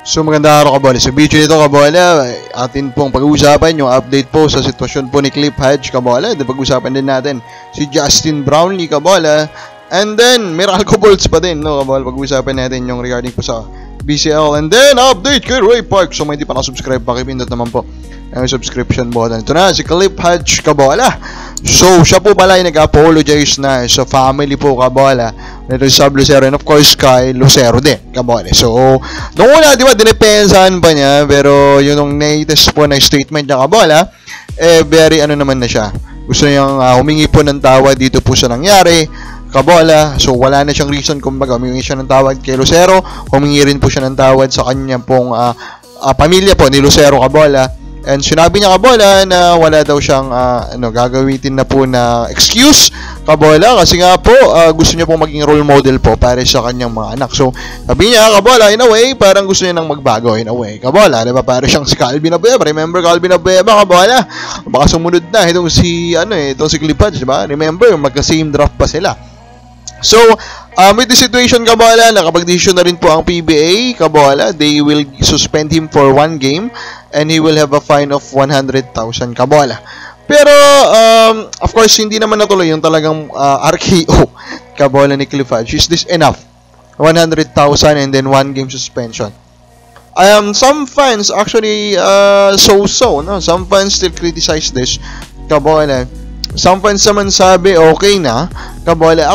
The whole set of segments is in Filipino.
So magandang araw kabola. Sa video nito kabola, atin pong pag-uusapan yung update po sa sitwasyon po ni Cliff Hodge kabola. Pag-uusapan din natin si Justin Brownlee kabola. And then, Miracle Bolts pa din, no kabola. Pag-uusapan natin yung regarding po sa BCL. And then, update kay Ray Park. So may hindi pa nakasubscribe, pakipindot naman po ang subscription button. Ito na, si Cliff Hodge kabola. So, siya po pala ay nag-apologize na sa family po kabola nito si Sab Lucero and of course kay Lucero din kabola. So, nung una, di ba, dinepensahan pa niya, pero yung latest po na statement niya kabola, very ano naman na siya. Gusto niyang humingi po ng tawad dito po sa nangyari kabola. So, wala na siyang reason kumbaga humingi siya ng tawad kay Lucero, humingi rin po siya ng tawad sa kanya pong pamilya po ni Lucero kabola. And sinabi niya kabola na wala daw siyang gagawitin na po na excuse kabola kasi nga po gusto niya pong maging role model po para sa kanyang mga anak. So sabi niya kabola in a way parang gusto niya nang magbago in a way kabola, diba? Para siyang si Calvin Abueva. Remember Calvin Abueva kabola? Baka sumunod na itong si itong si Cliff Hodge, diba? Remember magka-same draft pa sila. So, with the situation kabola, nakapag-decision na rin po ang PBA kabola. They will suspend him for 1 game and he will have a fine of 100,000 kabola. Pero, of course, hindi naman natuloy yung talagang RKO kabola ni Cliff Hodge. Is this enough? 100,000 and then 1 game suspension. Some fans actually so-so, no? Some fans still criticize this kabola. Some fans naman sabi okay na kabola.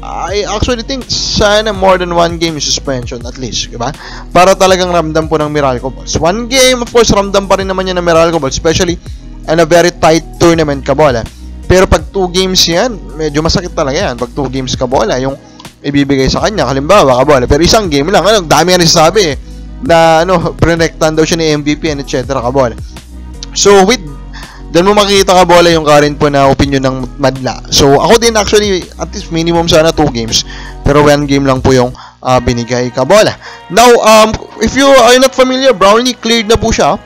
I actually think sana more than 1 game suspension at least, diba? Para talagang ramdam po ng Miracle Bolts. 1 game, of course, ramdam pa rin naman yan ng Miracle Bolts, especially in a very tight tournament kabola. Pero pag 2 games yan, medyo masakit talaga yan. Pag 2 games kabola, yung ibibigay sa kanya, halimbawa kabola. Pero isang game lang, dami yan sabi na prenektan daw siya ni MVP and etc. kabola. So with doon mo makikita kabola yung current po na opinion ng Madla. So, ako din actually, at least minimum sana 2 games. Pero 1 game lang po yung binigay kabola. Now, if you are not familiar, Brownlee cleared na po siya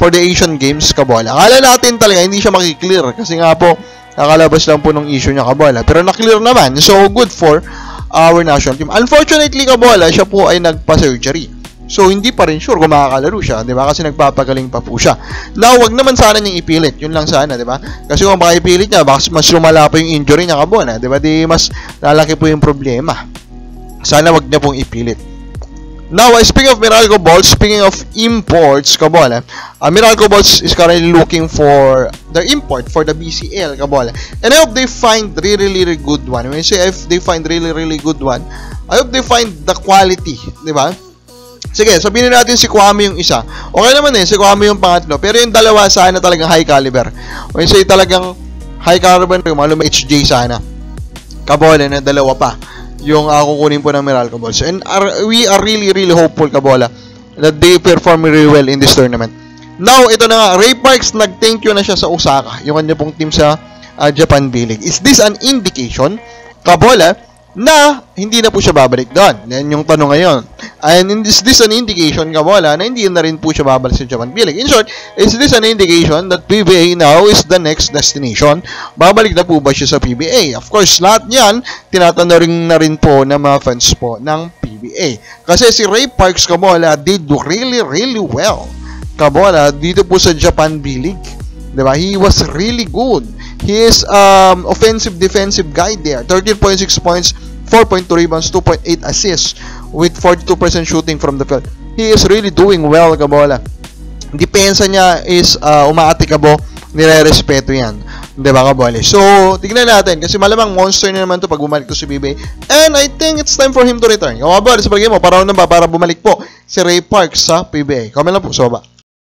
for the Asian Games kabola. Akala natin talaga hindi siya makiklear kasi nga po, nakalabas lang po ng issue niya kabola. Pero na-clear naman. So, good for our national team. Unfortunately kabola, siya po ay nagpa-surgery. So, hindi pa rin sure kung makakalaro siya, di ba? Kasi nagpapagaling pa po siya. Now, wag naman sana niyang ipilit. Yun lang sana, di ba? Kasi kung baka ipilit niya, baka mas lumala pa yung injury niya kabola, di ba? Di mas lalaki po yung problema. Sana wag niya pong ipilit. Now, speaking of Miracle Bolts, speaking of imports, kabola, Miracle Bolts is currently looking for the import for the BCL, kabola. And I hope they find really good one. When I say if they find really good one, I hope they find the quality, di ba? Sige, sabihin natin si Kwame yung isa. Okay naman si Kwame yung pangatlo. Pero yung dalawa sana talagang high caliber. When say talagang high caliber, malum HJ sana. Kabola na dalawa pa. Yung kukunin po ng Miracle Bolts. And we are really hopeful kabola that they perform really well in this tournament. Now, ito na nga. Ray Parks nag-thank you na siya sa Osaka. Yung kanya pong team sa Japan B-League. Is this an indication kabola na hindi na po siya babalik doon? Yan yung tanong ngayon. And is this an indication kabola na hindi na rin po siya babalik sa Japan B-League? In short, is this an indication that PBA now is the next destination? Babalik na po ba siya sa PBA? Of course, lahat yan tinatanong na rin po ng mga fans po ng PBA. Kasi si Ray Parks kabola did really well kabola dito po sa Japan B-League. Diba? He was really good. He is offensive defensive guy there. 13.6 points, 4.2 rebounds, 2.8 assists with 42% shooting from the field. He is really doing well kabola. Depensa niya is umaatikabo, nire-respeto yan. Diba kabola? So, tignan natin kasi malamang monster na naman to pag bumalik to si PBA. And I think it's time for him to return. Kabola, sa bagay mo, para bumalik po si Ray Parks sa PBA. Comment lang po sa baba.